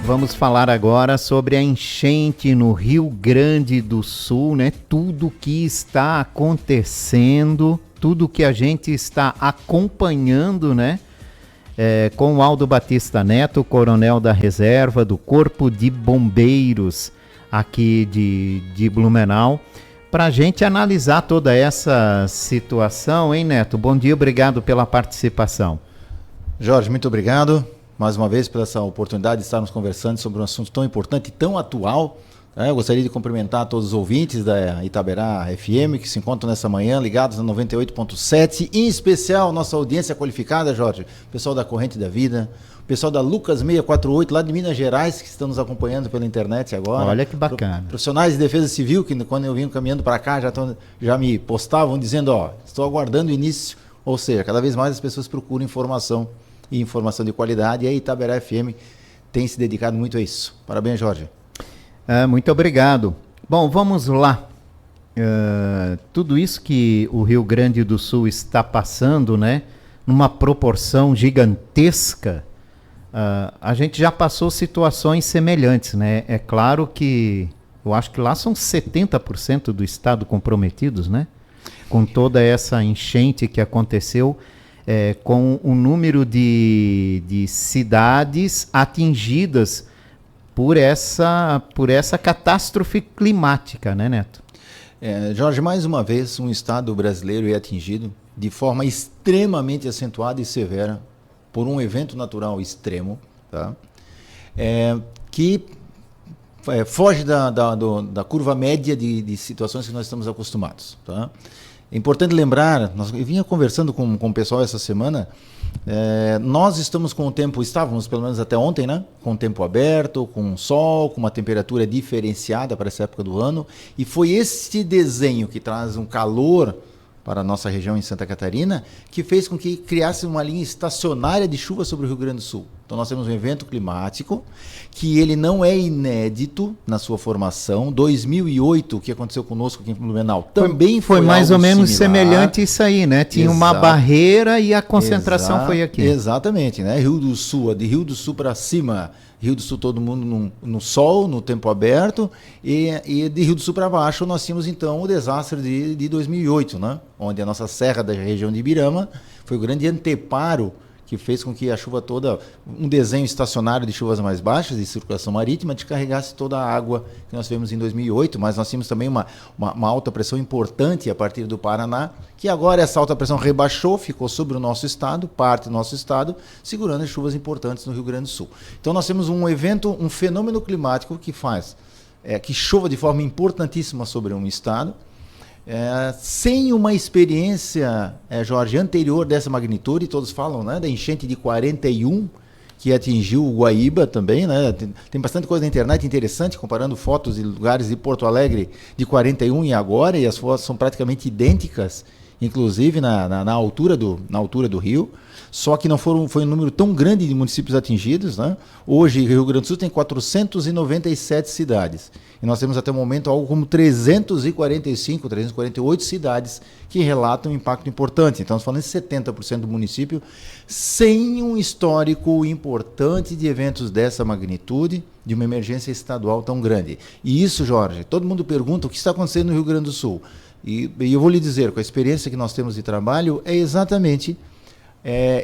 Vamos falar agora sobre a enchente no Rio Grande do Sul, né? Tudo que está acontecendo, tudo que a gente está acompanhando, né? Com o Aldo Batista Neto, coronel da reserva do Corpo de Bombeiros aqui de Blumenau, para a gente analisar toda essa situação, hein, Neto? Bom dia, obrigado pela participação. Jorge, muito obrigado mais uma vez pela essa oportunidade de estarmos conversando sobre um assunto tão importante e tão atual. Eu gostaria de cumprimentar todos os ouvintes da Itaberá FM que se encontram nessa manhã ligados na 98.7, em especial nossa audiência qualificada, Jorge, o pessoal da Corrente da Vida, o pessoal da Lucas 648 lá de Minas Gerais que estão nos acompanhando pela internet agora. Olha que bacana. Profissionais de defesa civil que quando eu vim caminhando para cá já me postavam dizendo, estou aguardando o início, ou seja, cada vez mais as pessoas procuram informação e informação de qualidade, e a Itaberá FM tem se dedicado muito a isso. Parabéns, Jorge. Muito obrigado. Bom, vamos lá. Tudo isso que o Rio Grande do Sul está passando, né, numa proporção gigantesca, a gente já passou situações semelhantes, né? É claro que eu acho que lá são 70% do estado comprometidos, né? Com toda essa enchente que aconteceu, com o número de cidades atingidas por essa catástrofe climática, né, Neto? Jorge, mais uma vez um estado brasileiro é atingido de forma extremamente acentuada e severa por um evento natural extremo, tá? Que foge da curva média de situações que nós estamos acostumados, tá? É importante lembrar, eu vinha conversando com o pessoal essa semana, nós estávamos pelo menos até ontem, né? Com o tempo aberto, com sol, com uma temperatura diferenciada para essa época do ano, e foi este desenho que traz um calor para a nossa região em Santa Catarina, que fez com que criasse uma linha estacionária de chuva sobre o Rio Grande do Sul. Então nós temos um evento climático que ele não é inédito na sua formação. 2008, o que aconteceu conosco aqui em Blumenau, também foi mais ou menos similar. Semelhante isso aí, né? Tinha uma barreira e a concentração foi aqui. Exatamente, né? Rio do Sul, de Rio do Sul para cima, Rio do Sul todo mundo no sol, no tempo aberto, e de Rio do Sul para baixo nós tínhamos então o desastre de 2008, né? Onde a nossa serra da região de Ibirama foi o grande anteparo que fez com que a chuva toda, um desenho estacionário de chuvas mais baixas de circulação marítima, descarregasse toda a água que nós tivemos em 2008, mas nós tínhamos também uma alta pressão importante a partir do Paraná, que agora essa alta pressão rebaixou, ficou sobre o nosso estado, parte do nosso estado, segurando as chuvas importantes no Rio Grande do Sul. Então nós temos um fenômeno climático que faz que chova de forma importantíssima sobre um estado, sem uma experiência, Jorge, anterior dessa magnitude. Todos falam, né, da enchente de 41, que atingiu o Guaíba também, né? Tem bastante coisa na internet interessante, comparando fotos de lugares de Porto Alegre de 41 e agora, e as fotos são praticamente idênticas, inclusive na altura do rio, só que foi um número tão grande de municípios atingidos, né? Hoje, o Rio Grande do Sul tem 497 cidades, e nós temos até o momento algo como 348 cidades que relatam um impacto importante. Então, nós falamos de 70% do município sem um histórico importante de eventos dessa magnitude, de uma emergência estadual tão grande. E isso, Jorge, todo mundo pergunta o que está acontecendo no Rio Grande do Sul. E eu vou lhe dizer, com a experiência que nós temos de trabalho, é exatamente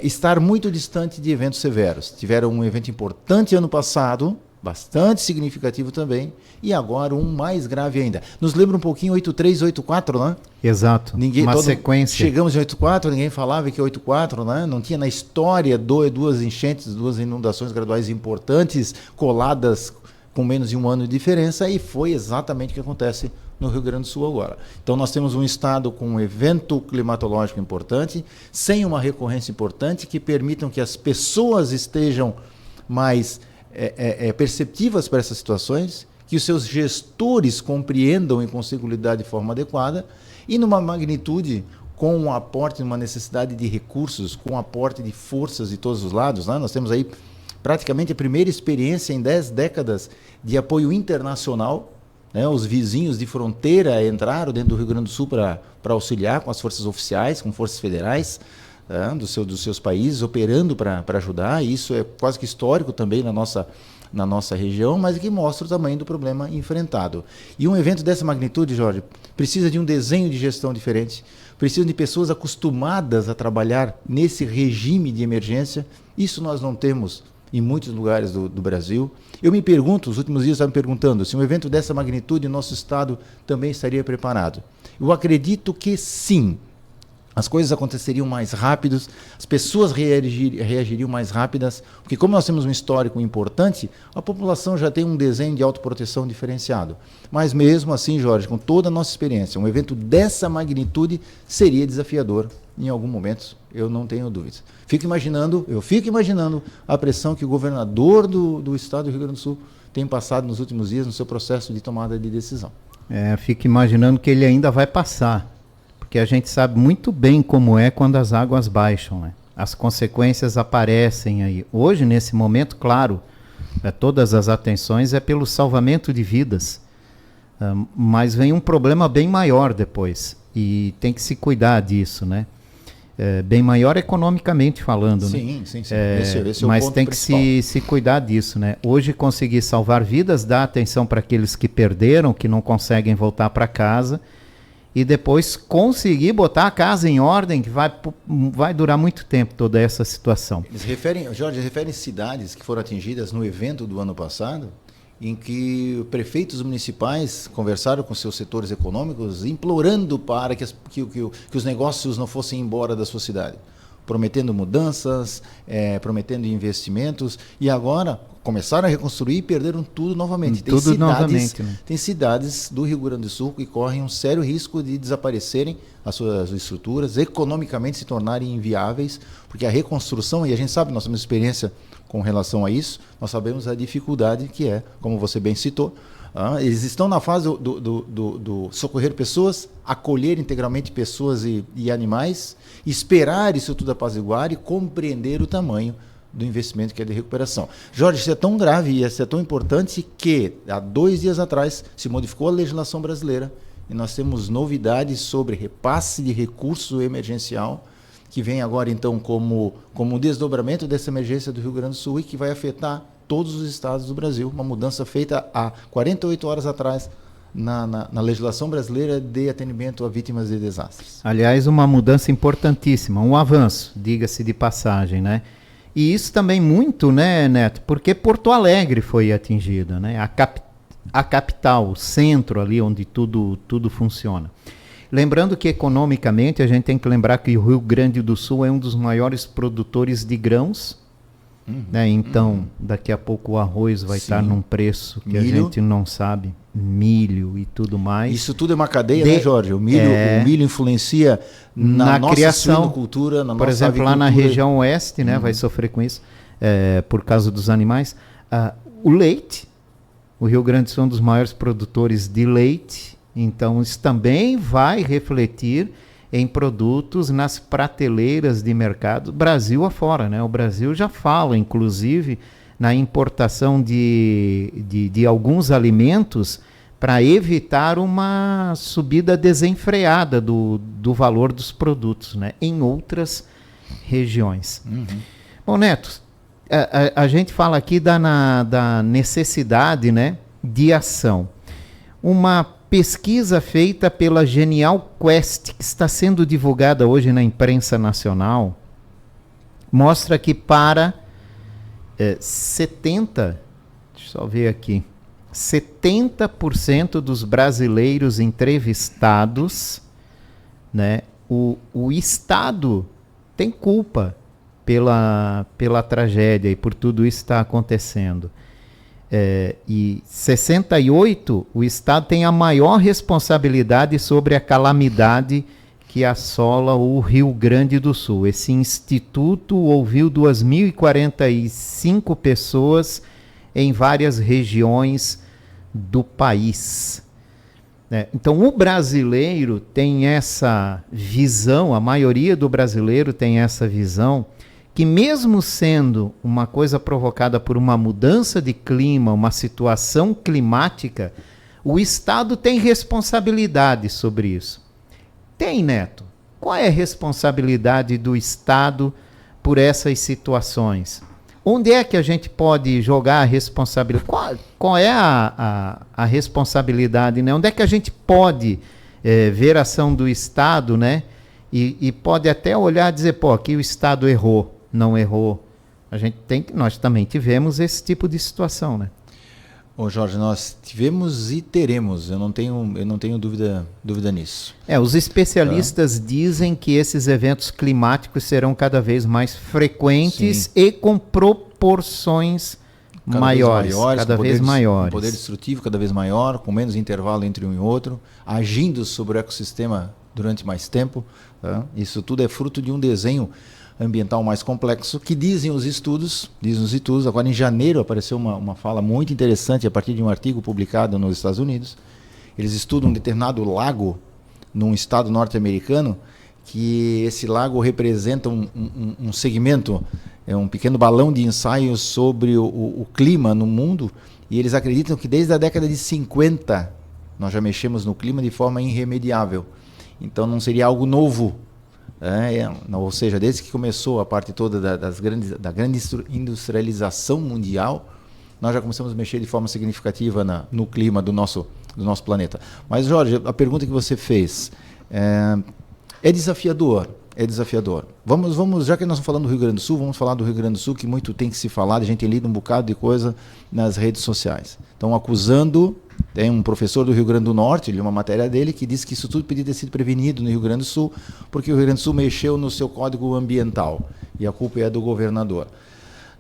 estar muito distante de eventos severos. Tiveram um evento importante ano passado, bastante significativo também, e agora um mais grave ainda. Nos lembra um pouquinho 83, 84, né? Exato, sequência. Chegamos em 84, ninguém falava que 84, né? Não tinha na história duas enchentes, duas inundações graduais importantes, coladas com menos de um ano de diferença, e foi exatamente o que acontece no Rio Grande do Sul agora. Então nós temos um estado com um evento climatológico importante, sem uma recorrência importante, que permitam que as pessoas estejam mais perceptivas para essas situações, que os seus gestores compreendam e consigam lidar de forma adequada, e numa magnitude com um aporte, uma necessidade de recursos, com um aporte de forças de todos os lados, né? Nós temos aí praticamente a primeira experiência em 10 décadas de apoio internacional, né? Os vizinhos de fronteira entraram dentro do Rio Grande do Sul para auxiliar com as forças oficiais, com forças federais, dos seus países, operando para ajudar. E isso é quase que histórico também na nossa região, mas que mostra o tamanho do problema enfrentado. E um evento dessa magnitude, Jorge, precisa de um desenho de gestão diferente, precisa de pessoas acostumadas a trabalhar nesse regime de emergência. Isso nós não temos em muitos lugares do Brasil. Eu me pergunto, os últimos dias eu estava me perguntando, se um evento dessa magnitude o nosso Estado também estaria preparado. Eu acredito que sim. As coisas aconteceriam mais rápidos, as pessoas reagiriam mais rápidas, porque como nós temos um histórico importante, a população já tem um desenho de autoproteção diferenciado. Mas mesmo assim, Jorge, com toda a nossa experiência, um evento dessa magnitude seria desafiador em algum momento, eu não tenho dúvidas. Eu fico imaginando a pressão que o governador do estado do Rio Grande do Sul tem passado nos últimos dias no seu processo de tomada de decisão. Fico imaginando que ele ainda vai passar. Porque a gente sabe muito bem como é quando as águas baixam, né? As consequências aparecem aí. Hoje, nesse momento, claro, todas as atenções é pelo salvamento de vidas, mas vem um problema bem maior depois, e tem que se cuidar disso, né? Bem maior economicamente falando, sim, né? Sim. Esse é o mas ponto tem principal. que se cuidar disso, né? Hoje conseguir salvar vidas, dar atenção para aqueles que perderam, que não conseguem voltar para casa, e depois conseguir botar a casa em ordem, que vai durar muito tempo toda essa situação. Jorge, referem cidades que foram atingidas no evento do ano passado, em que prefeitos municipais conversaram com seus setores econômicos, implorando para que os negócios não fossem embora da sua cidade, prometendo mudanças, prometendo investimentos, e agora começaram a reconstruir e perderam tudo novamente. Tem cidades do Rio Grande do Sul que correm um sério risco de desaparecerem as suas estruturas, economicamente se tornarem inviáveis, porque a reconstrução, e a gente sabe, nós temos experiência com relação a isso, nós sabemos a dificuldade que é, como você bem citou, eles estão na fase do socorrer pessoas, acolher integralmente pessoas e animais, esperar isso tudo apaziguar e compreender o tamanho do investimento que é de recuperação. Jorge, isso é tão grave e isso é tão importante que há 2 dias atrás se modificou a legislação brasileira e nós temos novidades sobre repasse de recurso emergencial, que vem agora então como um desdobramento dessa emergência do Rio Grande do Sul e que vai afetar todos os estados do Brasil, uma mudança feita há 48 horas atrás na legislação brasileira de atendimento a vítimas de desastres. Aliás, uma mudança importantíssima, um avanço, diga-se de passagem, né? E isso também muito, né, Neto, porque Porto Alegre foi atingida, né? A capital, o centro ali onde tudo funciona. Lembrando que economicamente a gente tem que lembrar que o Rio Grande do Sul é um dos maiores produtores de grãos, né? Então, daqui a pouco o arroz vai estar num preço que a gente não sabe, milho e tudo mais. Isso tudo é uma cadeia, né, Jorge? O milho influencia na nossa criação, suinocultura, na por nossa exemplo, lá na região oeste, né, vai sofrer com isso, por causa dos animais. O leite, o Rio Grande do Sul é um dos maiores produtores de leite, então isso também vai refletir em produtos nas prateleiras de mercado Brasil afora, né? O Brasil já fala, inclusive, na importação de alguns alimentos para evitar uma subida desenfreada do valor dos produtos, né? Em outras regiões. Bom, Neto, a gente fala aqui da necessidade, né, de ação. Uma pesquisa feita pela Genial Quest, que está sendo divulgada hoje na imprensa nacional, mostra que para 70% dos brasileiros entrevistados, né, o Estado tem culpa pela tragédia e por tudo isso que está acontecendo. E 68%, o Estado tem a maior responsabilidade sobre a calamidade que assola o Rio Grande do Sul. Esse instituto ouviu 2.045 pessoas em várias regiões do país. Então, o brasileiro tem essa visão, a maioria do brasileiro tem essa visão, que mesmo sendo uma coisa provocada por uma mudança de clima, uma situação climática, o Estado tem responsabilidade sobre isso. Tem, Neto. qual é a responsabilidade do Estado por essas situações? Onde é que a gente pode jogar a responsabilidade? Qual é a responsabilidade, né? Onde é que a gente pode ver a ação do Estado, né? E pode até olhar e dizer, pô, aqui o Estado errou, não errou. Nós também tivemos esse tipo de situação, né? Ô Jorge, nós tivemos e teremos, eu não tenho dúvida nisso. Os especialistas dizem que esses eventos climáticos serão cada vez mais frequentes e com proporções maiores, cada vez maiores. Um poder destrutivo cada vez maior, com menos intervalo entre um e outro, agindo sobre o ecossistema durante mais tempo. Tá? Isso tudo é fruto de um desenho ambiental mais complexo, que dizem os estudos. Agora em janeiro apareceu uma fala muito interessante a partir de um artigo publicado nos Estados Unidos. Eles estudam um determinado lago num estado norte-americano, que esse lago representa um segmento, um pequeno balão de ensaio sobre o clima no mundo, e eles acreditam que desde a década de 50 nós já mexemos no clima de forma irremediável. Então não seria algo novo. Ou seja, desde que começou a parte toda da grande industrialização mundial, nós já começamos a mexer de forma significativa no clima do nosso planeta. Mas, Jorge, a pergunta que você fez é desafiador. Vamos, já que nós estamos falando do Rio Grande do Sul, vamos falar do Rio Grande do Sul, que muito tem que se falar, a gente tem lido um bocado de coisa nas redes sociais. Estão acusando. Tem um professor do Rio Grande do Norte, li uma matéria dele, que disse que isso tudo podia ter sido prevenido no Rio Grande do Sul, porque o Rio Grande do Sul mexeu no seu código ambiental, e a culpa é do governador.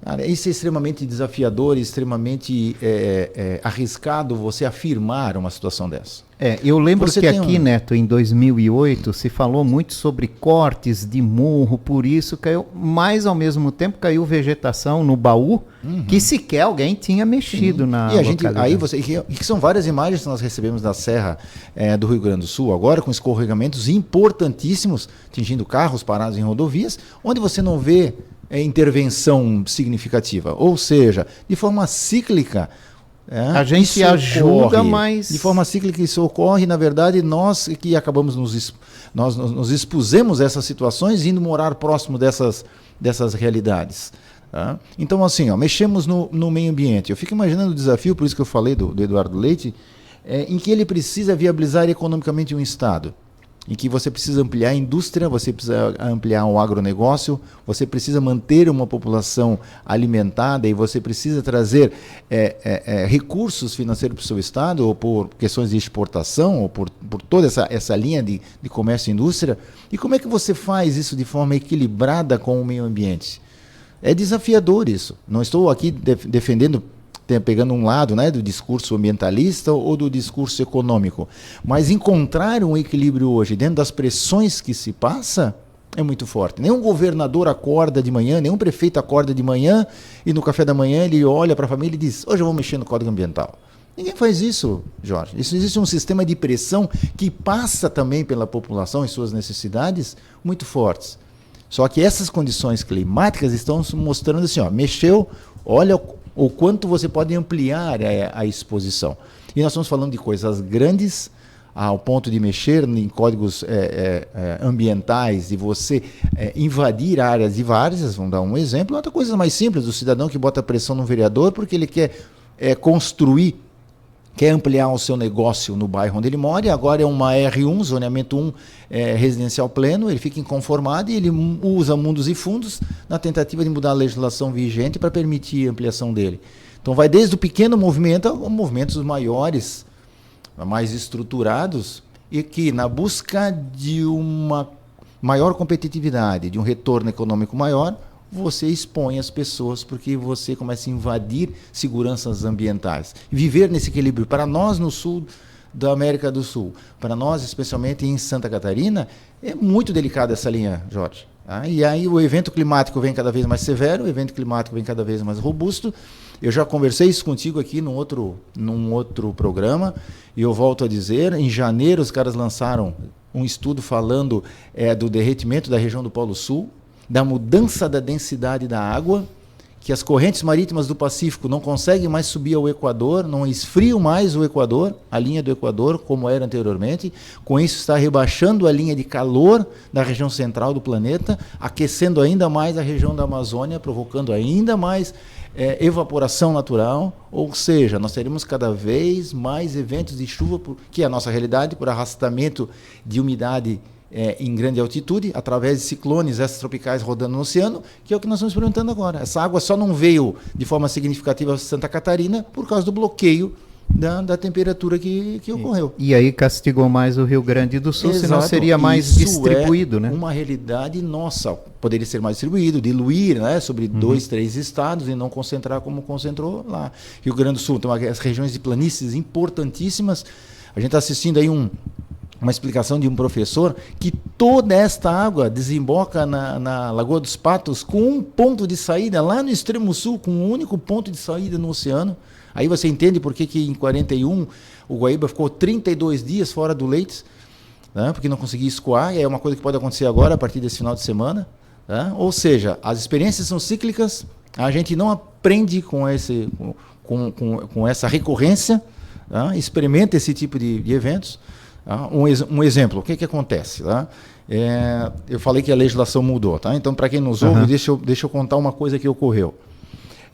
Cara, isso é extremamente desafiador, extremamente arriscado você afirmar uma situação dessa. Eu lembro que aqui, Neto, em 2008, se falou muito sobre cortes de morro, por isso caiu, mas ao mesmo tempo caiu vegetação no baú, que sequer alguém tinha mexido na localidade. Que são várias imagens que nós recebemos da Serra do Rio Grande do Sul, agora com escorregamentos importantíssimos, atingindo carros parados em rodovias, onde você não vê intervenção significativa, ou seja, de forma cíclica. A gente ajuda, mas... De forma cíclica isso ocorre, na verdade, nós que acabamos nós nos expusemos a essas situações, indo morar próximo dessas realidades. Tá? Então, assim, mexemos no meio ambiente. Eu fico imaginando o desafio, por isso que eu falei do Eduardo Leite, em que ele precisa viabilizar economicamente um Estado, em que você precisa ampliar a indústria, você precisa ampliar o agronegócio, você precisa manter uma população alimentada e você precisa trazer recursos financeiros para o seu Estado, ou por questões de exportação, ou por toda essa linha de comércio e indústria. E como é que você faz isso de forma equilibrada com o meio ambiente? É desafiador isso. Não estou aqui defendendo, pegando um lado, né, do discurso ambientalista ou do discurso econômico. Mas encontrar um equilíbrio hoje dentro das pressões que se passa é muito forte. Nenhum governador acorda de manhã, nenhum prefeito acorda de manhã e no café da manhã ele olha para a família e diz: hoje eu vou mexer no Código Ambiental. Ninguém faz isso, Jorge. Existe um sistema de pressão que passa também pela população e suas necessidades muito fortes. Só que essas condições climáticas estão mostrando assim, mexeu, olha o quanto você pode ampliar a exposição. E nós estamos falando de coisas grandes, ao ponto de mexer em códigos ambientais, de você invadir áreas de várias. Vamos dar um exemplo. Outra coisa mais simples, do cidadão que bota pressão no vereador porque ele quer construir, quer ampliar o seu negócio no bairro onde ele mora, e agora é uma R1, zoneamento 1 residencial pleno, ele fica inconformado e ele usa mundos e fundos na tentativa de mudar a legislação vigente para permitir a ampliação dele. Então vai desde o pequeno movimento a movimentos maiores, mais estruturados, e que na busca de uma maior competitividade, de um retorno econômico maior, você expõe as pessoas, porque você começa a invadir seguranças ambientais. Viver nesse equilíbrio, para nós no sul da América do Sul, para nós especialmente em Santa Catarina, é muito delicada essa linha, Jorge. E aí o evento climático vem cada vez mais severo, o evento climático vem cada vez mais robusto. Eu já conversei isso contigo aqui num outro programa, e eu volto a dizer, em janeiro os caras lançaram um estudo falando do derretimento da região do Polo Sul, da mudança da densidade da água, que as correntes marítimas do Pacífico não conseguem mais subir ao Equador, não esfriam mais o Equador, a linha do Equador, como era anteriormente. Com isso está rebaixando a linha de calor da região central do planeta, aquecendo ainda mais a região da Amazônia, provocando ainda mais evaporação natural, ou seja, nós teremos cada vez mais eventos de chuva, que é a nossa realidade, por arrastamento de umidade em grande altitude, através de ciclones extratropicais rodando no oceano, que é o que nós estamos experimentando agora. Essa água só não veio de forma significativa a Santa Catarina por causa do bloqueio da temperatura que ocorreu. E aí castigou mais o Rio Grande do Sul, Exato. Senão seria mais distribuído, né? Uma realidade nossa, poderia ser mais distribuído, diluir, né, sobre 2, 3 estados e não concentrar como concentrou lá. Rio Grande do Sul tem as regiões de planícies importantíssimas. A gente está assistindo aí uma explicação de um professor que toda esta água desemboca na Lagoa dos Patos com um ponto de saída lá no extremo sul, com um único ponto de saída no oceano. Aí você entende por que em 41 o Guaíba ficou 32 dias fora do Leites, né, porque não conseguia escoar, e é uma coisa que pode acontecer agora, a partir desse final de semana. Né? Ou seja, as experiências são cíclicas, a gente não aprende com essa recorrência, né? Experimenta esse tipo de eventos. Um exemplo, o que acontece? Tá? Eu falei que a legislação mudou, tá? Então, para quem nos ouve, deixa eu contar uma coisa que ocorreu.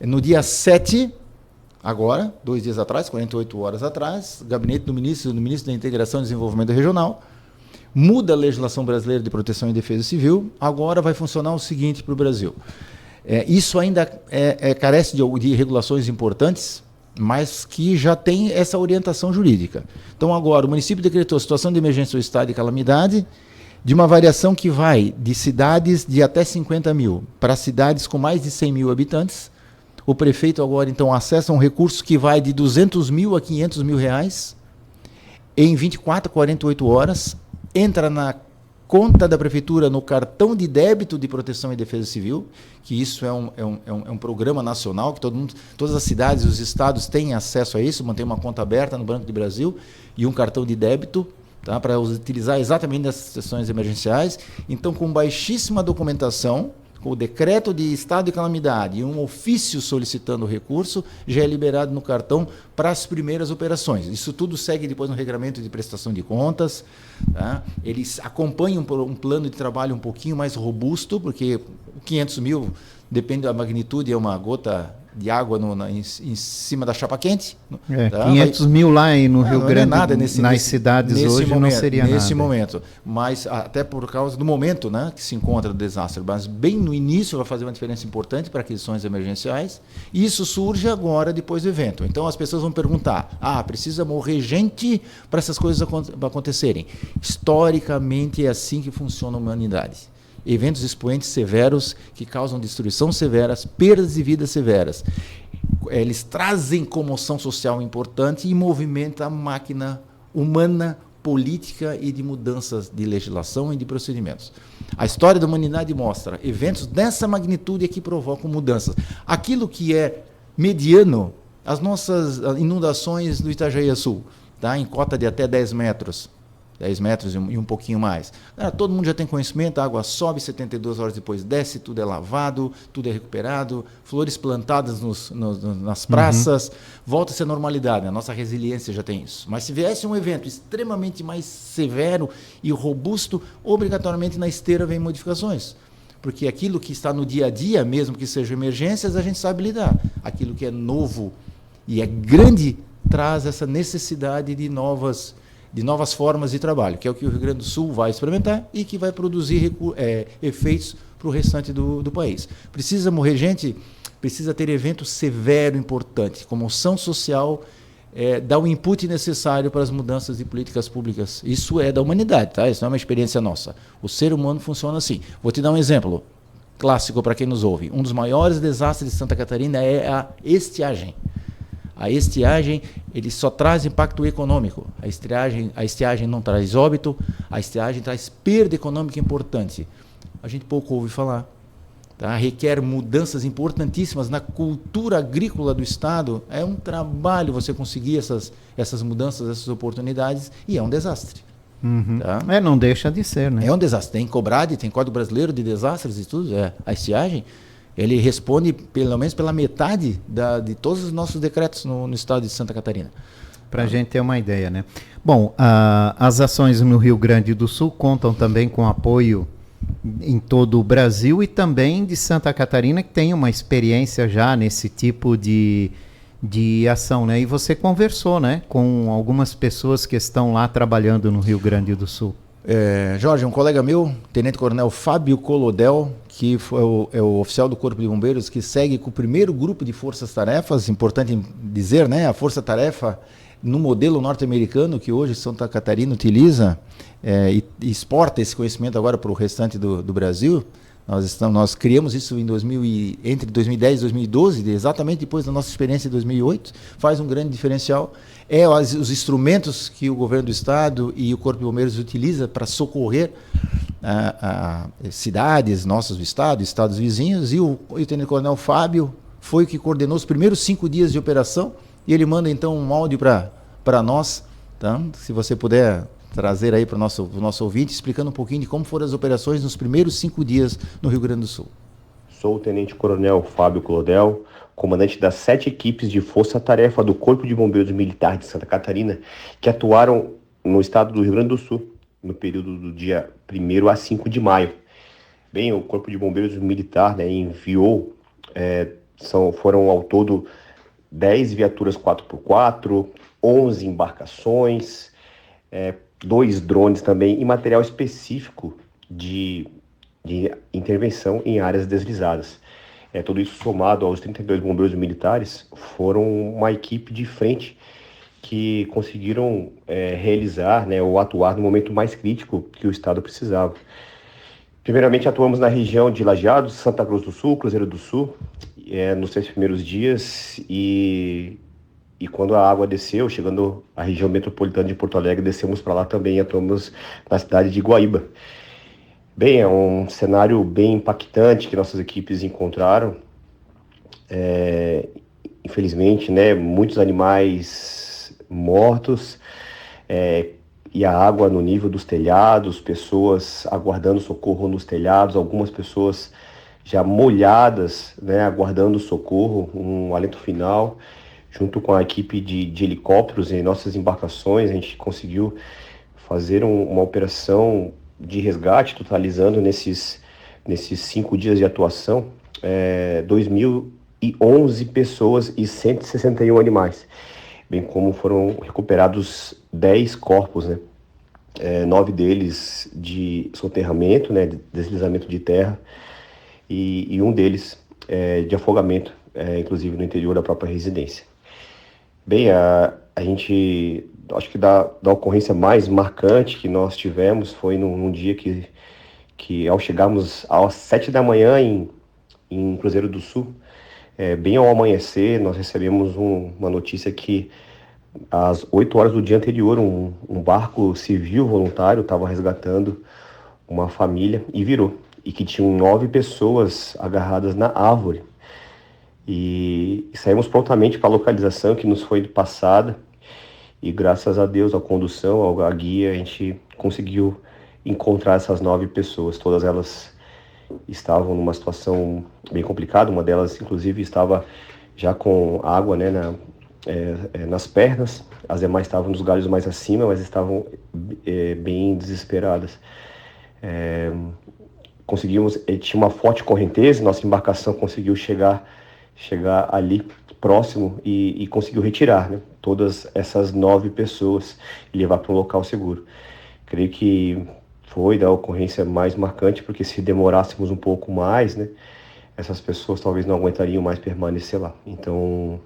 No dia 7, agora, 2 dias atrás, 48 horas atrás, o gabinete do ministro da Integração e Desenvolvimento Regional muda a legislação brasileira de proteção e defesa civil. Agora vai funcionar o seguinte para o Brasil. Isso ainda carece de regulações importantes, mas que já tem essa orientação jurídica. Então, agora, o município decretou situação de emergência ou estado de calamidade de uma variação que vai de cidades de até 50 mil para cidades com mais de 100 mil habitantes. O prefeito agora, então, acessa um recurso que vai de 200 mil a 500 mil reais em 24 a 48 horas, entra na conta da prefeitura no cartão de débito de proteção e defesa civil, que isso é um programa nacional, que todas as cidades e os estados têm acesso a isso, mantém uma conta aberta no Banco do Brasil e um cartão de débito, tá, para utilizar exatamente nessas sessões emergenciais. Então, com baixíssima documentação, com o decreto de estado de calamidade e um ofício solicitando o recurso, já é liberado no cartão para as primeiras operações. Isso tudo segue depois no regulamento de prestação de contas. Tá? Eles acompanham um plano de trabalho um pouquinho mais robusto, porque 500 mil, depende da magnitude, é uma gota de água em cima da chapa quente. Tá? 500 mil lá no Rio Grande, nas cidades hoje momento, não seria nada. Nesse momento, mas até por causa do momento, né, que se encontra o desastre, mas bem no início vai fazer uma diferença importante para aquisições emergenciais, e isso surge agora depois do evento. Então as pessoas vão perguntar, precisa morrer gente para essas coisas acontecerem. Historicamente é assim que funciona a humanidade. Eventos expoentes severos que causam destruição severas, perdas de vidas severas. Eles trazem comoção social importante e movimentam a máquina humana, política e de mudanças de legislação e de procedimentos. A história da humanidade mostra eventos dessa magnitude que provocam mudanças. Aquilo que é mediano, as nossas inundações do Itajaí-Açu, tá, em cota de até 10 metros. 10 metros e um pouquinho mais. Todo mundo já tem conhecimento, a água sobe, 72 horas depois desce, tudo é lavado, tudo é recuperado, flores plantadas nas praças, volta-se à normalidade, a nossa resiliência já tem isso. Mas se viesse um evento extremamente mais severo e robusto, obrigatoriamente na esteira vem modificações. Porque aquilo que está no dia a dia, mesmo que sejam emergências, a gente sabe lidar. Aquilo que é novo e é grande, traz essa necessidade de novas formas de trabalho, que é o que o Rio Grande do Sul vai experimentar e que vai produzir efeitos para o restante do país. Precisa morrer gente? Precisa ter evento severo, importante, comoção social, dar o input necessário para as mudanças de políticas públicas. Isso é da humanidade, tá? Isso não é uma experiência nossa. O ser humano funciona assim. Vou te dar um exemplo clássico para quem nos ouve. Um dos maiores desastres de Santa Catarina é a estiagem. A estiagem, ele só traz impacto econômico. A estiagem não traz óbito, a estiagem traz perda econômica importante. A gente pouco ouve falar. Tá? Requer mudanças importantíssimas na cultura agrícola do Estado. É um trabalho você conseguir essas mudanças, essas oportunidades, e é um desastre. Tá? Não deixa de ser, né? É um desastre. Tem COBRAD, tem Código Brasileiro de Desastres e tudo. A estiagem Ele responde pelo menos pela metade de todos os nossos decretos no estado de Santa Catarina. Para a gente ter uma ideia, né? Bom, as ações no Rio Grande do Sul contam também com apoio em todo o Brasil e também de Santa Catarina, que tem uma experiência já nesse tipo de ação, né? E você conversou, né, com algumas pessoas que estão lá trabalhando no Rio Grande do Sul. Jorge, um colega meu, Tenente Coronel Fábio Colodel, que é o oficial do Corpo de Bombeiros, que segue com o primeiro grupo de forças-tarefas, importante dizer, né, a força-tarefa no modelo norte-americano que hoje Santa Catarina utiliza e exporta esse conhecimento agora para o restante do Brasil. Nós criamos isso entre 2010 e 2012, exatamente depois da nossa experiência em 2008, faz um grande diferencial. Os instrumentos que o governo do estado e o Corpo de Bombeiros utiliza para socorrer cidades nossas do estado, estados vizinhos, e o Tenente Coronel Fábio foi o que coordenou os primeiros 5 dias de operação, e ele manda então um áudio para nós, tá? Se você puder trazer aí para o nosso ouvinte, explicando um pouquinho de como foram as operações nos primeiros 5 dias no Rio Grande do Sul. Sou o Tenente Coronel Fábio Clodel, comandante das 7 equipes de força-tarefa do Corpo de Bombeiros Militar de Santa Catarina, que atuaram no estado do Rio Grande do Sul, no período do dia 1º a 5 de maio. Bem, o Corpo de Bombeiros Militar, né, enviou, foram ao todo 10 viaturas 4x4, 11 embarcações, 2 drones também e material específico de intervenção em áreas deslizadas. Tudo isso somado aos 32 bombeiros militares, foram uma equipe de frente que conseguiram realizar, né, ou atuar no momento mais crítico que o estado precisava. Primeiramente, atuamos na região de Lajeados, Santa Cruz do Sul, Cruzeiro do Sul, nos 3 primeiros dias, e quando a água desceu, chegando à região metropolitana de Porto Alegre, descemos para lá também, atuamos na cidade de Guaíba. Bem, é um cenário bem impactante que nossas equipes encontraram. Infelizmente, né, muitos animais mortos, e a água no nível dos telhados, pessoas aguardando socorro nos telhados, algumas pessoas já molhadas, né, aguardando socorro, um alento final. Junto com a equipe de helicópteros e nossas embarcações, a gente conseguiu fazer uma operação de resgate, totalizando nesses 5 dias de atuação, 2.011 pessoas e 161 animais, bem como foram recuperados 10 corpos, né? 9 deles de soterramento, né, de deslizamento de terra, e um deles de afogamento, inclusive no interior da própria residência. Bem, a gente, acho que da ocorrência mais marcante que nós tivemos foi num dia que ao chegarmos às 7 da manhã em Cruzeiro do Sul, bem ao amanhecer, nós recebemos uma notícia que às 8 horas do dia anterior, um barco civil voluntário estava resgatando uma família e virou, e que tinham 9 pessoas agarradas na árvore. E saímos prontamente para a localização que nos foi passada, e graças a Deus, à condução, à guia, a gente conseguiu encontrar essas 9 pessoas. Todas elas estavam numa situação bem complicada, uma delas inclusive estava já com água, né, nas pernas, as demais estavam nos galhos mais acima, mas estavam bem desesperadas. Tinha uma forte correnteza, nossa embarcação conseguiu chegar ali próximo e conseguiu retirar, né, todas essas 9 pessoas e levar para um local seguro. Creio que foi da ocorrência mais marcante, porque se demorássemos um pouco mais, né, essas pessoas talvez não aguentariam mais permanecer lá. Então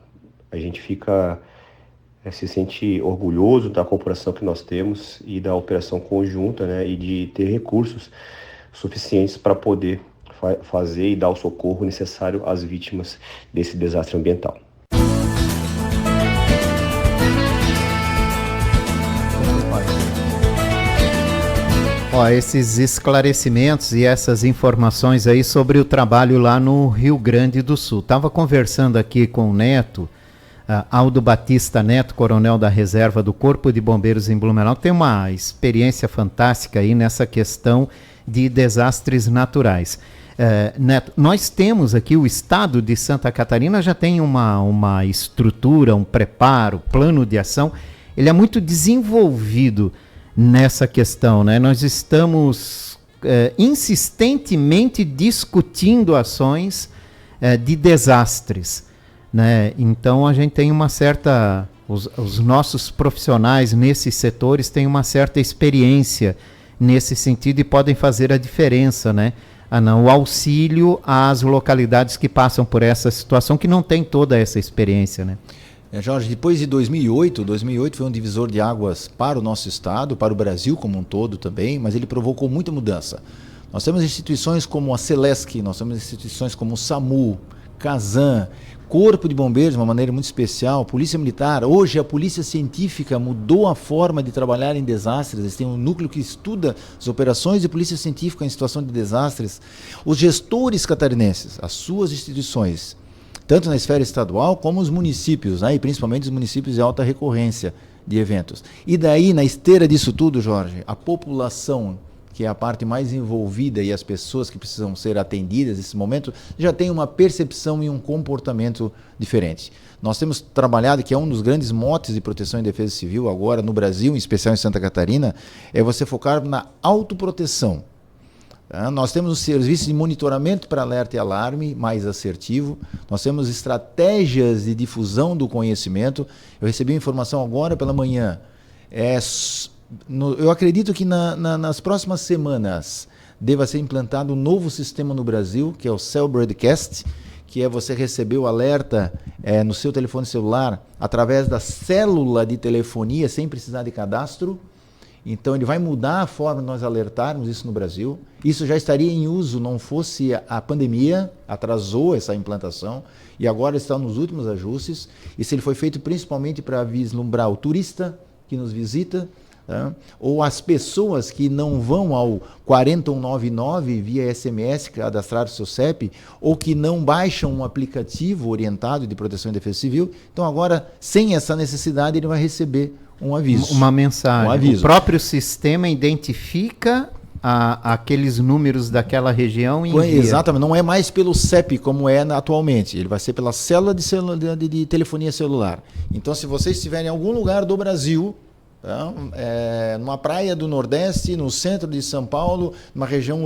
a gente se sente orgulhoso da corporação que nós temos e da operação conjunta, né, e de ter recursos suficientes para poder fazer e dar o socorro necessário às vítimas desse desastre ambiental. Esses esclarecimentos e essas informações aí sobre o trabalho lá no Rio Grande do Sul. Estava conversando aqui com o Neto, Aldo Batista Neto, coronel da reserva do Corpo de Bombeiros em Blumenau, que tem uma experiência fantástica aí nessa questão de desastres naturais. Neto, nós temos aqui, o estado de Santa Catarina já tem uma estrutura, um preparo, plano de ação, ele é muito desenvolvido nessa questão, né? Nós estamos insistentemente discutindo ações de desastres, né? Então a gente tem uma certa, os nossos profissionais nesses setores têm uma certa experiência nesse sentido e podem fazer a diferença, né? O auxílio às localidades que passam por essa situação, que não tem toda essa experiência, né? Jorge, depois de 2008 foi um divisor de águas para o nosso estado, para o Brasil como um todo também, mas ele provocou muita mudança. Nós temos instituições como a Celesc, nós temos instituições como o SAMU, CASAM, Corpo de Bombeiros de uma maneira muito especial, Polícia Militar. Hoje a Polícia Científica mudou a forma de trabalhar em desastres. Eles têm um núcleo que estuda as operações de Polícia Científica em situação de desastres. Os gestores catarinenses, as suas instituições, tanto na esfera estadual como os municípios, né, e principalmente os municípios de alta recorrência de eventos. E daí, na esteira disso tudo, Jorge, a população, que é a parte mais envolvida, e as pessoas que precisam ser atendidas nesse momento, já tem uma percepção e um comportamento diferente. Nós temos trabalhado, que é um dos grandes motes de proteção e defesa civil agora no Brasil, em especial em Santa Catarina, é você focar na autoproteção. Nós temos um serviço de monitoramento para alerta e alarme mais assertivo, nós temos estratégias de difusão do conhecimento. Eu recebi informação agora pela manhã, eu acredito que nas próximas semanas deva ser implantado um novo sistema no Brasil, que é o Cell Broadcast, que é você receber o alerta no seu telefone celular através da célula de telefonia, sem precisar de cadastro. Então ele vai mudar a forma de nós alertarmos isso no Brasil. Isso já estaria em uso, não fosse a pandemia, atrasou essa implantação, e agora está nos últimos ajustes. Isso ele foi feito principalmente para vislumbrar o turista que nos visita, ou as pessoas que não vão ao 4199 via SMS cadastrar o seu CEP, ou que não baixam um aplicativo orientado de proteção e defesa civil. Então agora, sem essa necessidade, ele vai receber um aviso. Uma mensagem. Um aviso. O próprio sistema identifica aqueles números daquela região e envia. Exatamente, não é mais pelo CEP como é atualmente, ele vai ser pela célula de telefonia celular. Então, se vocês estiverem em algum lugar do Brasil, numa praia do Nordeste, no centro de São Paulo, numa região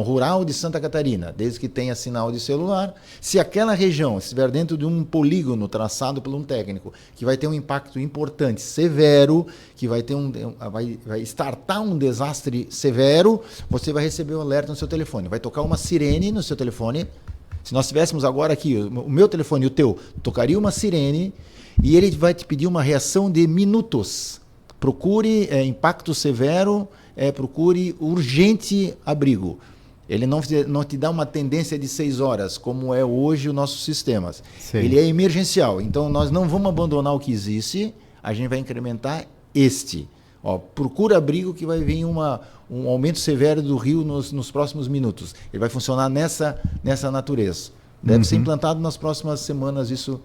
rural de Santa Catarina, desde que tenha sinal de celular, se aquela região estiver dentro de um polígono traçado por um técnico, que vai ter um impacto importante, severo, que vai startar um desastre severo, você vai receber um alerta no seu telefone, vai tocar uma sirene no seu telefone. Se nós tivéssemos agora aqui, o meu telefone e o teu, tocaria uma sirene, e ele vai te pedir uma reação de minutos. Procure impacto severo, procure urgente abrigo. Ele não te dá uma tendência de 6 horas, como é hoje o nosso sistema. Sim. Ele é emergencial. Então, nós não vamos abandonar o que existe, a gente vai incrementar este. Procura abrigo que vai vir um aumento severo do rio nos próximos minutos. Ele vai funcionar nessa natureza. Deve ser implantado nas próximas semanas isso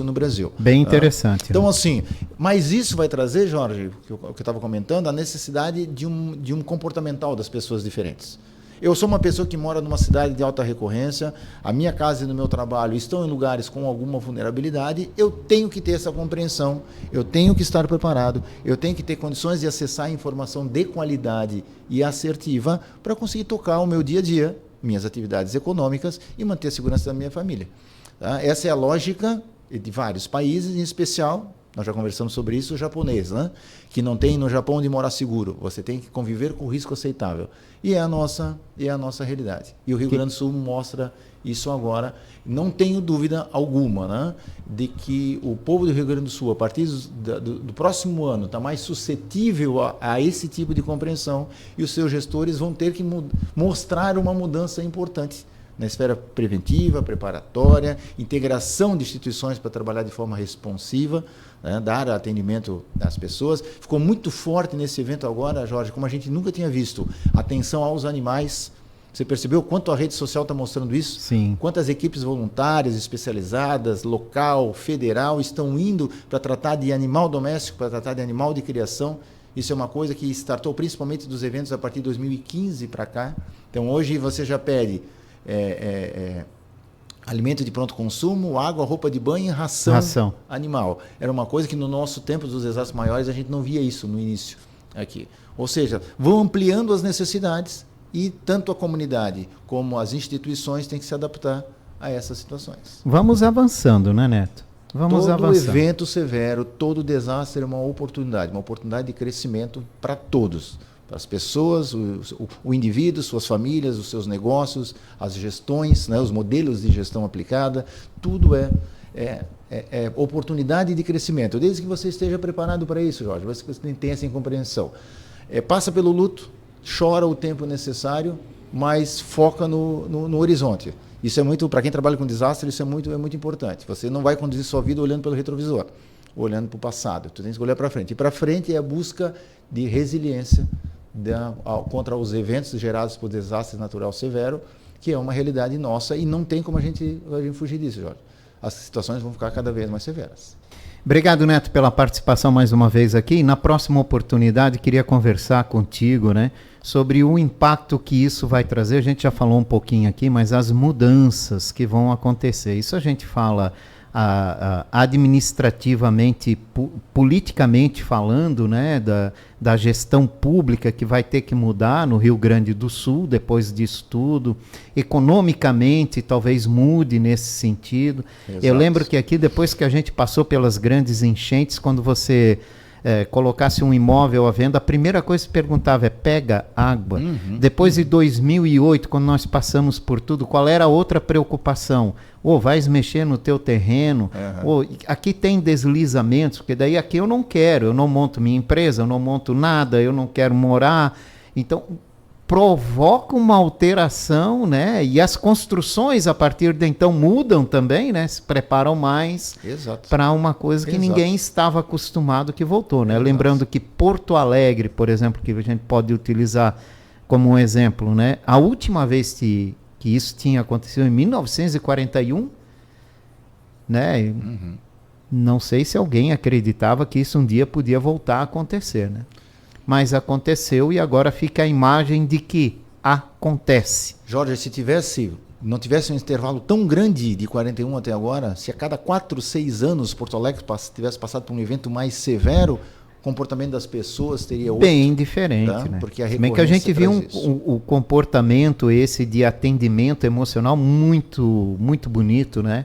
no Brasil. Bem interessante. Então, assim, mas isso vai trazer, Jorge, o que eu estava comentando, a necessidade de um comportamental das pessoas diferentes. Eu sou uma pessoa que mora numa cidade de alta recorrência, a minha casa e o meu trabalho estão em lugares com alguma vulnerabilidade, eu tenho que ter essa compreensão, eu tenho que estar preparado, eu tenho que ter condições de acessar informação de qualidade e assertiva para conseguir tocar o meu dia a dia, minhas atividades econômicas e manter a segurança da minha família. Tá? Essa é a lógica de vários países, em especial, nós já conversamos sobre isso, o japonês, né? Que não tem no Japão onde morar seguro, você tem que conviver com o risco aceitável. E é a nossa realidade. E o Rio Grande do Sul mostra isso agora. Não tenho dúvida alguma, né, de que o povo do Rio Grande do Sul, a partir do próximo ano, está mais suscetível a esse tipo de compreensão, e os seus gestores vão ter que mostrar uma mudança importante na esfera preventiva, preparatória, integração de instituições para trabalhar de forma responsiva, né, dar atendimento às pessoas. Ficou muito forte nesse evento agora, Jorge, como a gente nunca tinha visto, atenção aos animais. Você percebeu quanto a rede social está mostrando isso? Sim. Quantas equipes voluntárias, especializadas, local, federal, estão indo para tratar de animal doméstico, para tratar de animal de criação. Isso é uma coisa que startou principalmente dos eventos a partir de 2015 para cá. Então, hoje você já pede alimento de pronto consumo, água, roupa de banho e ração animal. Era uma coisa que no nosso tempo dos desastres maiores a gente não via isso no início aqui. Ou seja, vão ampliando as necessidades e tanto a comunidade como as instituições têm que se adaptar a essas situações. Vamos avançando, né, Neto? Vamos avançando. Todo evento severo, todo desastre é uma oportunidade de crescimento para todos. Para as pessoas, o indivíduo, suas famílias, os seus negócios, as gestões, né, os modelos de gestão aplicada, tudo é oportunidade de crescimento. Desde que você esteja preparado para isso, Jorge, você tenha essa compreensão. Passa pelo luto, chora o tempo necessário, mas foca no horizonte. Isso é muito, para quem trabalha com desastre, isso é muito importante. Você não vai conduzir sua vida olhando pelo retrovisor, olhando para o passado. Tu tem que olhar para frente. E para frente é a busca de resiliência contra os eventos gerados por desastre natural severo, que é uma realidade nossa e não tem como a gente fugir disso, Jorge. As situações vão ficar cada vez mais severas. Obrigado, Neto, pela participação mais uma vez aqui. Na próxima oportunidade, queria conversar contigo, né, sobre o impacto que isso vai trazer. A gente já falou um pouquinho aqui, mas as mudanças que vão acontecer. Isso a gente fala administrativamente, politicamente falando, né, da gestão pública que vai ter que mudar no Rio Grande do Sul depois disso tudo. Economicamente, talvez mude nesse sentido. Exato. Eu lembro que aqui, depois que a gente passou pelas grandes enchentes, quando você colocasse um imóvel à venda, a primeira coisa que se perguntava pega água. Depois de 2008, quando nós passamos por tudo, qual era a outra preocupação? Vais mexer no teu terreno, aqui tem deslizamentos, porque daí aqui eu não quero, eu não monto minha empresa, eu não monto nada, eu não quero morar. Então, provoca uma alteração, né? E as construções a partir de então mudam também, né? Se preparam mais para uma coisa que ninguém estava acostumado que voltou, né? Lembrando que Porto Alegre, por exemplo, que a gente pode utilizar como um exemplo, né? A última vez que isso tinha acontecido em 1941, né? Não sei se alguém acreditava que isso um dia podia voltar a acontecer, né? Mas aconteceu e agora fica a imagem de que acontece. Jorge, se não tivesse um intervalo tão grande de 41 até agora, se a cada 4, 6 anos Porto Alegre tivesse passado por um evento mais severo, o comportamento das pessoas teria outro. Bem diferente, tá? Né? Porque bem que a gente viu o comportamento esse de atendimento emocional muito bonito, né?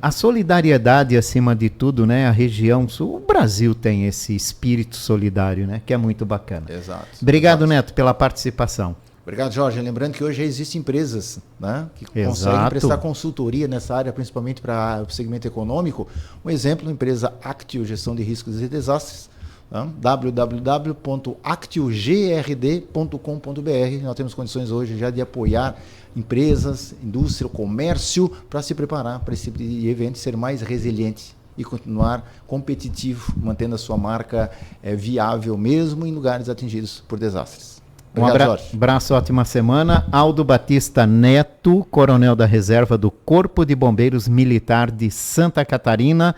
A solidariedade acima de tudo, né? A região sul, o Brasil tem esse espírito solidário, né? Que é muito bacana. Exato. Obrigado, Neto, pela participação. Obrigado, Jorge. Lembrando que hoje já existem empresas, né, que conseguem prestar consultoria nessa área, principalmente para o segmento econômico. Um exemplo, a empresa Actio Gestão de Riscos e Desastres, né, www.actiogrd.com.br. Nós temos condições hoje já de apoiar empresas, indústria, comércio, para se preparar para esse tipo de evento, ser mais resiliente e continuar competitivo, mantendo a sua marca viável mesmo em lugares atingidos por desastres. Obrigado, abraço, ótima semana. Aldo Batista Neto, coronel da reserva do Corpo de Bombeiros Militar de Santa Catarina.